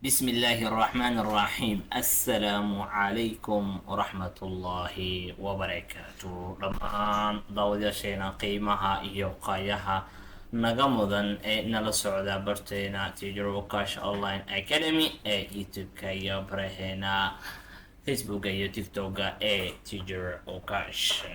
بسم الله الرحمن الرحيم السلام عليكم ورحمة الله وبركاته دمان داودياشينا قيمها iyo qayaha naga mudan ee nala socda barteena Teacher Wakash Online Academy ee YouTube-ka iyo baraheena Facebook iyo TikTok-ga ee Teacher Wakash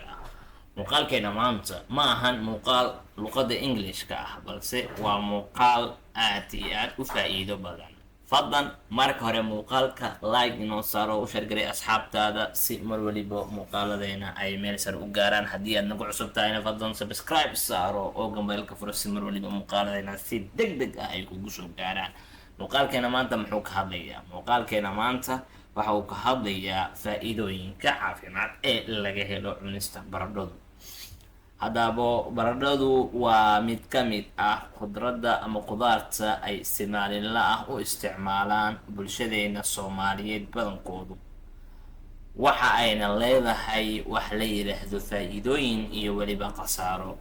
muuqaalkeena maanta ma ahan muuqaal luqadda English-ka ah balse waa muuqaal aad iyo aad u faa'iido badan fadlan marka hore muuqaalka like inoo saaro u shargaray asxaabtaada si mar waliba muuqaaladeena ay meel sare u gaaraan haddii aad nagu cusub tahayna fadlan subscribe saaro oo gambeelka furo si mar waliba muuqaaladeena si degdeg ah ay kugu soo gaaraan muuqaalkeena maanta muxuu ka hadlayaa muuqaalkeena maanta waxa uu ka hadlayaa faa'iidooyinka caafimaad ee laga helo cunista baradhadu haddaba baradhadu waa mid ka mid ah khudradda ama khudaarta ay si maalinle ah u isticmaalaan bulshadeena Soomaaliyeed badankoodu waxa ayna leedahay wax la yiraahdo faa'iidooyin iyo waliba khasaaro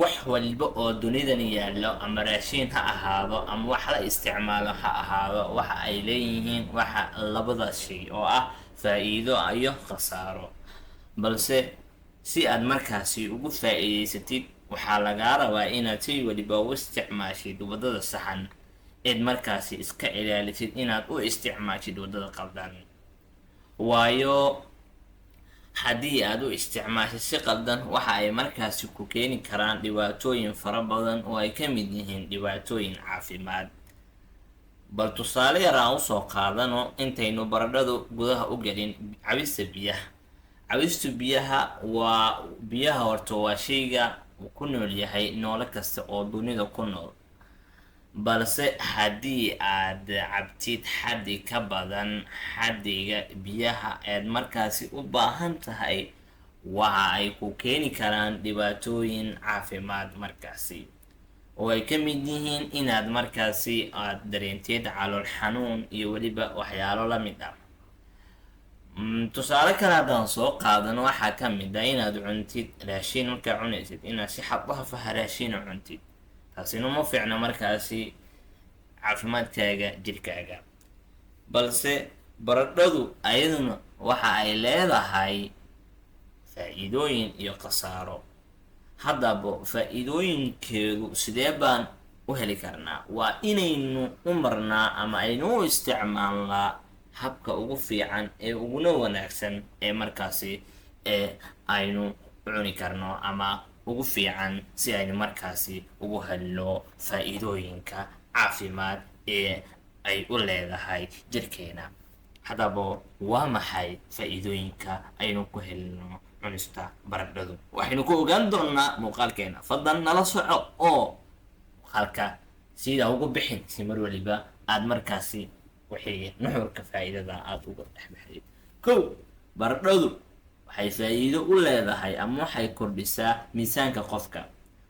wax walba oo dunidan yaallo ama raashin ha ahaado ama wax la isticmaalo ha ahaado waxa ay leeyihiin waxa labada shay oo ah faa'iido iyo khasaaro balse si aad markaasi ugu faa'iideysatid waxaa lagaa rabaa inaad si waliba u isticmaashid wadada saxan eed markaasi iska ilaalisid inaad u isticmaashid wadada qaldan waayo haddii aad u isticmaashid si qaldan waxa ay markaasi ku keeni karaan dhibaatooyin fara badan oo ay ka mid yihiin dhibaatooyin caafimaad bal tusaale yar aan usoo qaadano intaynu baradhadu gudaha u gelin cabista biyaha cabistu biyaha waa biyaha horta waa shayga uu ku nool yahay noole kasta oo dunida ku nool balse haddii aad cabtid xaddi ka badan xaddiga biyaha aad markaasi u baahan tahay waxa ay ku keeni karaan dhibaatooyin caafimaad markaasi oo ay ka mid yihiin inaad markaasi aad dareentid calool xanuun iyo weliba waxyaalo la mid ah tusaale kale haddaan soo qaadano waxaa ka mid ah inaad cuntid raashin markaa cunaysid inaad si xad dhaaf ah raashin u cuntid taasina ma fiicna markaasi caafimaadkaaga jirkaaga balse baradhadu ayaduna waxa ay leedahay faa'iidooyin iyo khasaaro haddaba faa'iidooyinkeedu sidee baan u heli karnaa waa inaynu u marnaa ama aynu u isticmaalnaa habka ugu fiican ee uguna wanaagsan ee markaasi ee aynu cuni karno ama ugu fiican si aynu markaasi ugu helno faa'iidooyinka caafimaad ee ay u leedahay jirkeena haddaba waa maxay faa'iidooyinka aynu ku helno cunista baradhadu waxaynu ku ogaan doonaa muuqaalkeena fadlan nala soco oo halka sida ugu bixin si mar waliba aad markaasi wixii nuxurka faa'iidada aad uga dhexbaxday kow baradhadu waxay faa'iido u leedahay ama waxay kordhisaa miisaanka qofka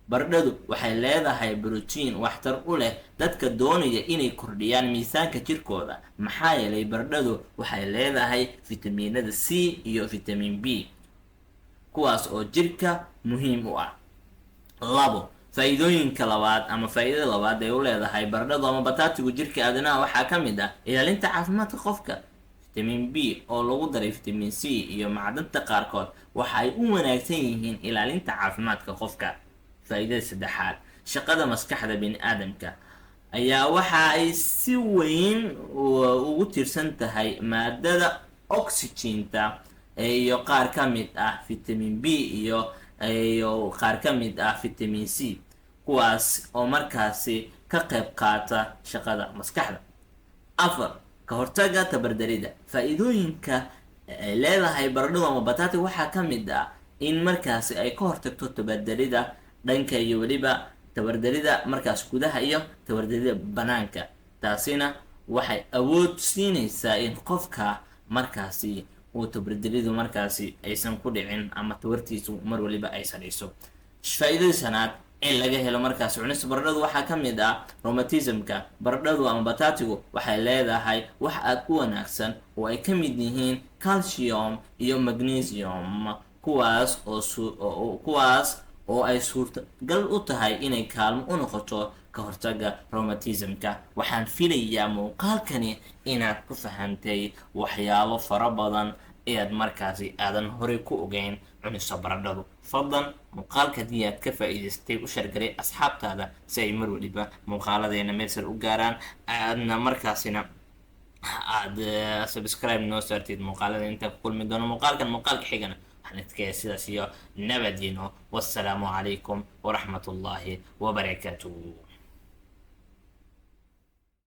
baradhadu waxay leedahay borotiin waxtar u leh dadka doonaya inay kordhiyaan miisaanka jirkooda maxaa yeelay baradhadu waxay leedahay fitamiinada C iyo fitamiin B kuwaas oo jirka muhiim u ah labo faa'iidooyinka labaad ama faa'iidada labaad ay u leedahay baradhadu ama bataatigu jirka aadanaha waxaa ka mid ah ilaalinta caafimaadka qofka fitamiin B oo lagu daray fitamiin C iyo macdanta qaarkood waxa ay u wanaagsan yihiin ilaalinta caafimaadka qofka faa'iidada saddexaad shaqada maskaxda bini'aadamka ayaa waxa ay si weyn ugu tiirsan tahay maadada oxygen-ta iyo qaar ka mid ah fitamiin B iyo qaar ka mid ah fitamiin C kuwaas oo markaasi ka qayb qaata shaqada maskaxda afar ka hortagga tabardarida faa'iidooyinka ay leedahay baradhadu ama bataati waxaa ka mid ah in markaasi ay ka hortagto tabardarida dhanka iyo weliba tabardarida markaas gudaha iyo tabardarida banaanka taasina waxay awood siinaysaa in qofka markaasi uu tabardaridu markaasi aysan ku dhicin ama tabartiisu mar waliba ay sadhayso faa'iidada shanaad in laga helo markaasi cunista baradhadu waxaa ka mid ah rheumatismka baradhadu ama bataatigu waxay leedahay wax aad u wanaagsan oo ay ka mid yihiin calcium iyo magnesium kuwaas oo ay suurtagal u tahay inay kaalmo u noqoto ka hortagga rheumatismka. waxaan filayaa muuqaalkani inaad ku fahantay waxyaabo fara badan ead markaasi aadan horey ku ogeyn cunista baradhadu. fadlan muuqaalka haddii aad ka faa'iidaystay u shargalay asxaabtaada si ay mar waliba muuqaaladeena meelsar u gaaraan, aadna markaasina aad subscribe noo saartid muuqaalada intaa ku kulmi doono muuqaalka xigana. waxaan idinkayaa sidaas iyo nabadgeno, wassalaamu calaykum waraxmatullaahi wabarakaatuh.